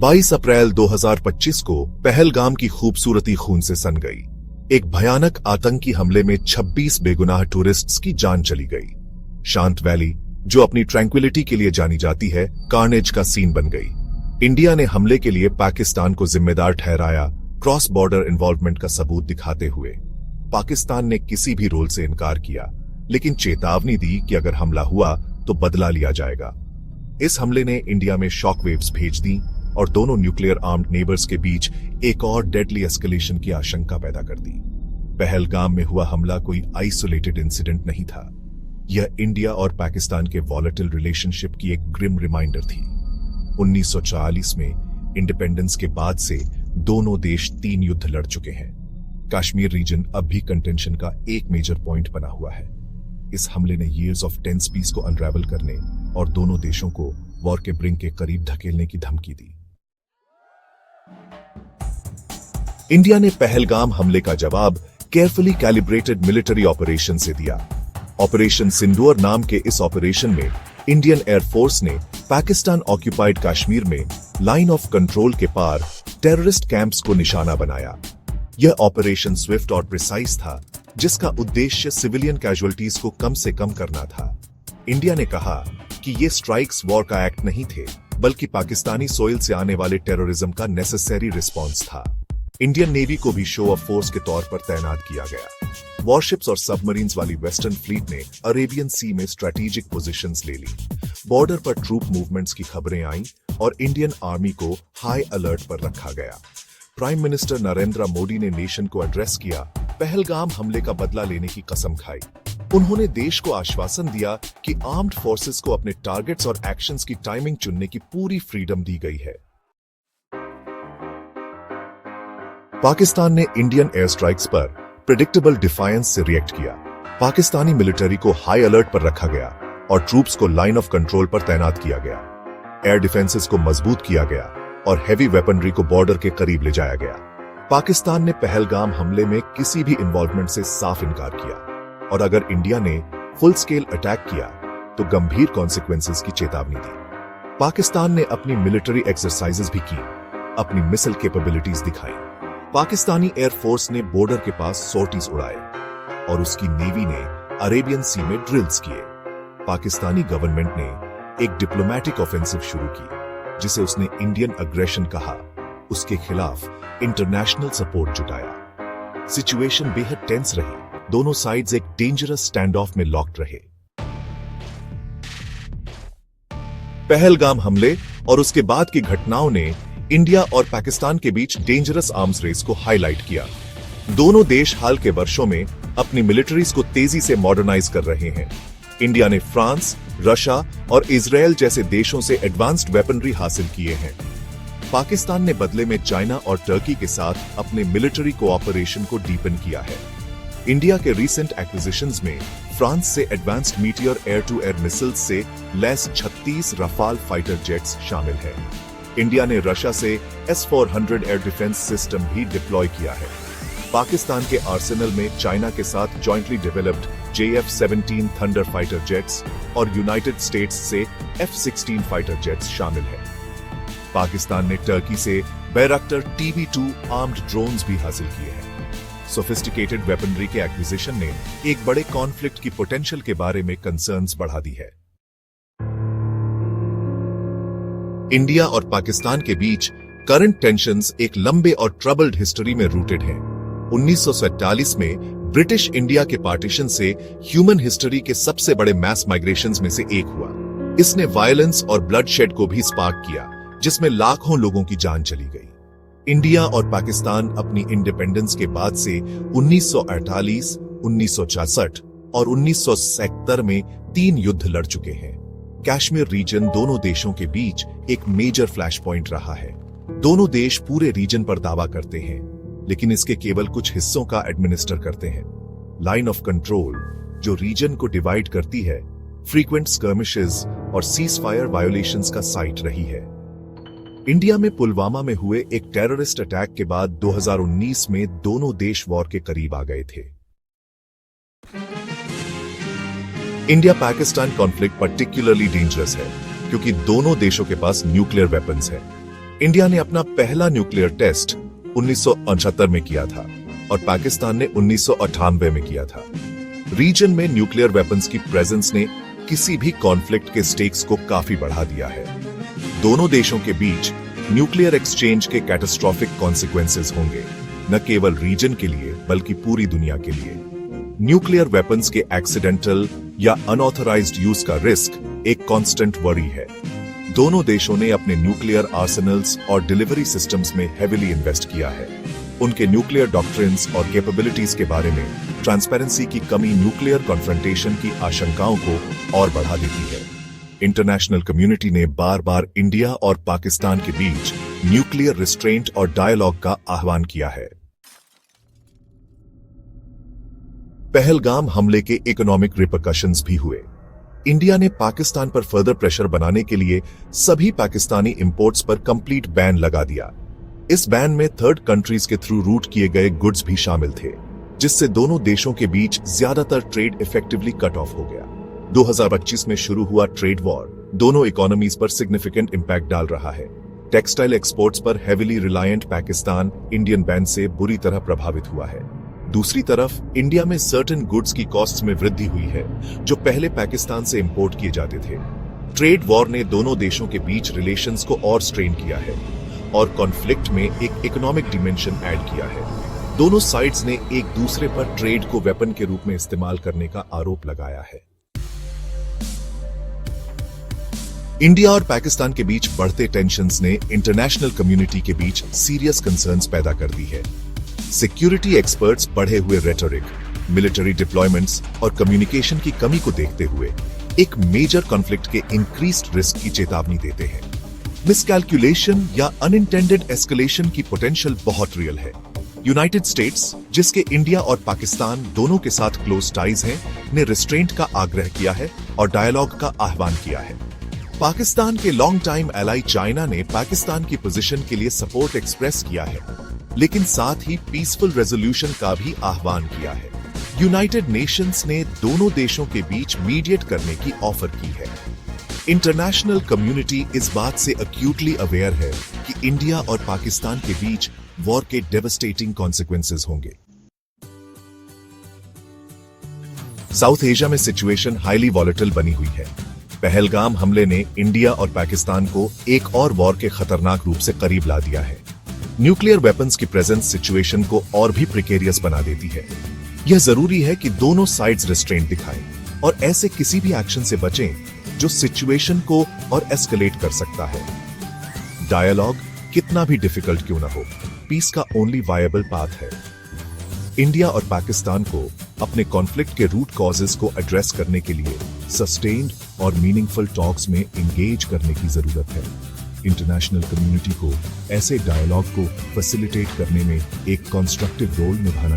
22 अप्रैल 2025 को पहलगाम की खूबसूरती खून से सन गई। एक भयानक आतंकी हमले में 26 बेगुनाह टूरिस्ट्स की जान चली गई। शांत वैली, जो अपनी ट्रैंक्विलिटी के लिए जानी जाती है, कार्नेज का सीन बन गई। इंडिया ने हमले के लिए पाकिस्तान को जिम्मेदार ठहराया, क्रॉस बॉर्डर इन्वॉल्वमेंट का सबूत दिखाते हुए। पाकिस्तान ने किसी भी रोल से इनकार किया, लेकिन चेतावनी दी कि अगर हमला हुआ तो बदला लिया जाएगा। इस हमले ने इंडिया में शॉक वेव्स भेज दी और दोनों न्यूक्लियर आर्म्ड नेबर्स के बीच एक और डेडली एस्केलेशन की आशंका पैदा कर दी। पहलगाम में हुआ हमला कोई आइसोलेटेड इंसिडेंट नहीं था। यह इंडिया और पाकिस्तान के वॉलेटिल रिलेशनशिप की एक ग्रिम रिमाइंडर थी। 1940 में इंडिपेंडेंस के बाद से दोनों देश 3 युद्ध लड़ चुके हैं। कश्मीर रीजन अब भी कंटेंशन का एक मेजर पॉइंट बना हुआ है। इस हमले ने ईयर्स ऑफ टेंस पीस को अनरेवल करने और दोनों देशों को वॉर के ब्रिंक के करीब धकेलने की धमकी दी। इंडिया ने पहलगाम हमले का जवाब केयरफुली कैलिब्रेटेड मिलिट्री ऑपरेशन से दिया। ऑपरेशन सिंदूर नाम के इस ऑपरेशन में इंडियन एयरफोर्स ने पाकिस्तान ऑक्यूपाइड कश्मीर में लाइन ऑफ कंट्रोल के पार टेररिस्ट कैंप्स को निशाना बनाया। यह ऑपरेशन स्विफ्ट और प्रिसाइज था, जिसका उद्देश्य सिविलियन कैजुअल्टीज को कम से कम करना था। इंडिया ने कहा कि ये स्ट्राइक्स वॉर का एक्ट नहीं थे, बल्कि पाकिस्तानी सोइल से आने वाले टेररिज्म का नेसेसरी रिस्पॉन्स था। इंडियन नेवी को भी शो ऑफ फोर्स के तौर पर तैनात किया गया। वॉरशिप्स और सबमरीन्स वाली वेस्टर्न फ्लीट ने अरेबियन सी में स्ट्रेटेजिक पोजीशंस ले ली। बॉर्डर पर ट्रूप मूवमेंट्स की खबरें आईं और इंडियन आर्मी को हाई अलर्ट पर रखा गया। प्राइम मिनिस्टर नरेंद्र मोदी ने नेशन को एड्रेस किया, पहलगाम हमले का बदला लेने की कसम खाई। उन्होंने देश को आश्वासन दिया कि आर्म्ड फोर्सेस को अपने टारगेट्स और एक्शंस की टाइमिंग चुनने की पूरी फ्रीडम दी गई है। पाकिस्तान ने इंडियन एयर स्ट्राइक्स पर प्रेडिक्टेबल डिफायंस से रिएक्ट किया। पाकिस्तानी मिलिट्री को हाई अलर्ट पर रखा गया और ट्रूप्स को लाइन ऑफ कंट्रोल पर तैनात किया गया। एयर डिफेंसेस को मजबूत किया गया और हैवी वेपनरी को बॉर्डर के करीब ले जाया गया। पाकिस्तान ने पहलगाम हमले में किसी भी इन्वॉल्वमेंट से साफ इनकार किया और अगर इंडिया ने फुल स्केल अटैक किया तो गंभीर कॉन्सिक्वेंसेस की चेतावनी दी। पाकिस्तान ने अपनी मिलिट्री एक्सरसाइजेस भी की, अपनी मिसाइल कैपेबिलिटीज दिखाई। पाकिस्तानी एयरफोर्स ने बॉर्डर के पास सॉर्टीज उड़ाए और उसकी नेवी ने अरेबियन सी में ड्रिल्स किए। पाकिस्तानी गवर्नमेंट ने एक डिप्लोमेटिक ऑफेंसिव शुरू की, जिसे उसने इंडियन अग्रेशन कहा। उसके खिलाफ इंटरनेशनल सपोर्ट जुटाया। सिचुएशन बेहद टेंस रही। दोनों साइड्स एक डेंजरस स्टैंड ऑफ में लॉक्ड रहे। पहलगाम हमले और उसके बाद की घटनाओं ने इंडिया और पाकिस्तान के बीच डेंजरस आर्म्स रेस को हाईलाइट किया। दोनों देश हाल के वर्षों में अपनी मिलिट्रीज को तेजी से मॉडर्नाइज कर रहे हैं। इंडिया ने फ्रांस, रशिया और इजराइल जैसे देशों से एडवांस्ड वेपनरी हासिल किए हैं। पाकिस्तान ने बदले में चाइना और टर्की के साथ अपने मिलिट्री कोऑपरेशन को डीपन किया है। इंडिया के रीसेंट एक्विजिशंस में फ्रांस से advanced Meteor air to air missiles से लैस 36 रफाल फाइटर जेट्स शामिल है। इंडिया ने रशिया से S-400 एयर डिफेंस सिस्टम भी डिप्लॉय किया है। पाकिस्तान के आर्सेनल में चाइना के साथ jointly developed JF-17 Thunder fighter jets और यूनाइटेड स्टेट्स से F-16 फाइटर जेट्स शामिल है। पाकिस्तान ने टर्की से बैरक्टर TB2 आर्म्ड ड्रोन्स भी हासिल किए हैं। सोफिस्टिकेटेड वेपनरी के एक्विजिशन ने एक बड़े कॉन्फ्लिक्ट की पोटेंशियल के बारे में कंसर्न्स बढ़ा दी है। इंडिया और पाकिस्तान के बीच करंट टेंशंस एक लंबे और ट्रबल्ड हिस्ट्री में रूटेड हैं। 1947 में ब्रिटिश इंडिया के पार्टीशन से ह्यूमन हिस्ट्री के सबसे बड़े मैस माइग्रेशंस में से एक हुआ। इसने वायलेंस और ब्लडशेड को भी स्पार्क किया, जिसमें लाखों लोगों की जान चली गई। इंडिया और पाकिस्तान अपनी इंडिपेंडेंस के बाद से 1948, 1966 और 1970 में 3 युद्ध लड़ चुके हैं। कश्मीर रीजन दोनों देशों के बीच एक मेजर फ्लैश पॉइंट रहा है। दोनों देश पूरे रीजन पर दावा करते हैं, लेकिन इसके केवल कुछ हिस्सों का एडमिनिस्टर करते हैं। लाइन ऑफ कंट्रोल, जो रीजन को डिवाइड करती है, फ्रीक्वेंट स्कर्मिशेस और सीजफायर वायोलेशंस का साइट रही है। इंडिया में पुलवामा में हुए एक टेररिस्ट अटैक के बाद 2019 में दोनों देश वॉर के करीब आ गए थे। India Pakistan conflict particularly dangerous है क्योंकि दोनों देशों के पास न्यूक्लियर वेपन्स हैं। इंडिया ने अपना पहला न्यूक्लियर टेस्ट 1969 में किया था और पाकिस्तान ने 1998 में किया था। रीजन में न्यूक्लियर वेपन्स की प्रेजेंस ने किसी भी कॉन्फ्लिक्ट के स्टेक्स को काफी बढ़ा दिया है। दोनों देशों के बीच न्यूक्लियर एक्सचेंज के कैटास्ट्रोफिक कॉन्सिक्वेंसेस होंगे, न केवल रीजन के लिए बल्कि पूरी दुनिया के लिए। न्यूक्लियर वेपन्स के एक्सीडेंटल या अनऑथराइज्ड यूज का रिस्क एक कांस्टेंट वरी है। दोनों देशों ने अपने न्यूक्लियर आर्सेनल्स और डिलीवरी सिस्टम्स में हेविली इन्वेस्ट किया है। उनके न्यूक्लियर डॉक्ट्रिन्स और कैपेबिलिटीज के बारे में ट्रांसपेरेंसी की कमी न्यूक्लियर कॉन्फ्रंटेशन की आशंकाओं को और बढ़ा देती है। इंटरनेशनल कम्युनिटी ने बार बार इंडिया और पाकिस्तान के बीच न्यूक्लियर रिस्ट्रेंट और डायलॉग का आह्वान किया है। पहलगाम हमले के इकोनॉमिक रिपरकशंस भी हुए। इंडिया ने पाकिस्तान पर फर्दर प्रेशर बनाने के लिए सभी पाकिस्तानी इंपोर्ट्स पर कंप्लीट बैन लगा दिया। इस बैन में थर्ड कंट्रीज के थ्रू रूट किए गए गुड्स भी शामिल थे, जिससे दोनों देशों के बीच ज्यादातर ट्रेड इफेक्टिवली कट ऑफ हो गया। 2025 में शुरू हुआ ट्रेड वॉर दोनों इकोनॉमीज पर सिग्निफिकेंट इंपैक्ट डाल रहा है। टेक्सटाइल एक्सपोर्ट्स पर heavily reliant Pakistan Indian ban से बुरी तरह प्रभावित हुआ है। दूसरी तरफ इंडिया में सर्टेन गुड्स की कॉस्ट्स में वृद्धि हुई है, जो पहले पाकिस्तान से इंपोर्ट किए जाते थे। ट्रेड वॉर ने दोनों देशों के बीच रिलेशंस को और स्ट्रेन किया है और कॉन्फ्लिक्ट में एक इकोनॉमिक डिमेंशन ऐड किया है। दोनों साइड्स ने एक दूसरे पर ट्रेड को वेपन के रूप में इस्तेमाल करने का आरोप लगाया है। इंडिया और पाकिस्तान के बीच बढ़ते टेंशन्स ने इंटरनेशनल कम्युनिटी के बीच सीरियस कंसर्न्स पैदा कर दी है। सिक्योरिटी एक्सपर्ट्स बढ़े हुए रेटोरिक, मिलिट्री डिप्लॉयमेंट्स और कम्युनिकेशन की कमी को देखते हुए एक मेजर कॉन्फ्लिक्ट के इंक्रीज्ड रिस्क की चेतावनी देते हैं। मिसकैलकुलेशन या अनइंटेंडेड एस्केलेशन की पोटेंशियल बहुत रियल है। यूनाइटेड स्टेट्स, जिसके इंडिया और पाकिस्तान दोनों के साथ क्लोज टाइज हैं, ने रिस्ट्रेंट का आग्रह किया है और डायलॉग का आह्वान किया है। पाकिस्तान के लॉन्ग टाइम एलाई चाइना ने पाकिस्तान की पोजीशन के लिए सपोर्ट एक्सप्रेस किया है, लेकिन साथ ही पीसफुल रेजोल्यूशन का भी आह्वान किया है। यूनाइटेड नेशंस ने दोनों देशों के बीच मीडिएट करने की ऑफर की है। इंटरनेशनल कम्युनिटी इस बात से एक्यूटली अवेयर है कि इंडिया और पाकिस्तान के बीच वॉर के डेवस्टेटिंग कॉन्सिक्वेंसेस होंगे। साउथ एशिया में सिचुएशन हाईली वॉलेटाइल बनी हुई है। पहलगाम हमले ने इंडिया और पाकिस्तान को एक और वॉर के खतरनाक रूप से करीब ला दिया है। न्यूक्लियर वेपन्स की प्रेजेंस सिचुएशन को और भी प्रिकेरियस बना देती है। यह जरूरी है कि दोनों साइड्स रिस्ट्रेंट दिखाएं और ऐसे किसी भी एक्शन से बचें जो सिचुएशन को और एस्केलेट कर सकता है। डायलॉग कितना भी डिफिकल्ट क्यों ना हो, पीस का ओनली वायबल पाथ है। इंडिया और पाकिस्तान को अपने कॉन्फ्लिक्ट के रूट कॉजेस को एड्रेस करने के लिए सस्टेन्ड और मीनिंगफुल टॉक्स में एंगेज करने की जरूरत है। इंटरनेशनल कम्युनिटी को ऐसे डायलॉग को फैसिलिटेट करने में एक कंस्ट्रक्टिव रोल निभाना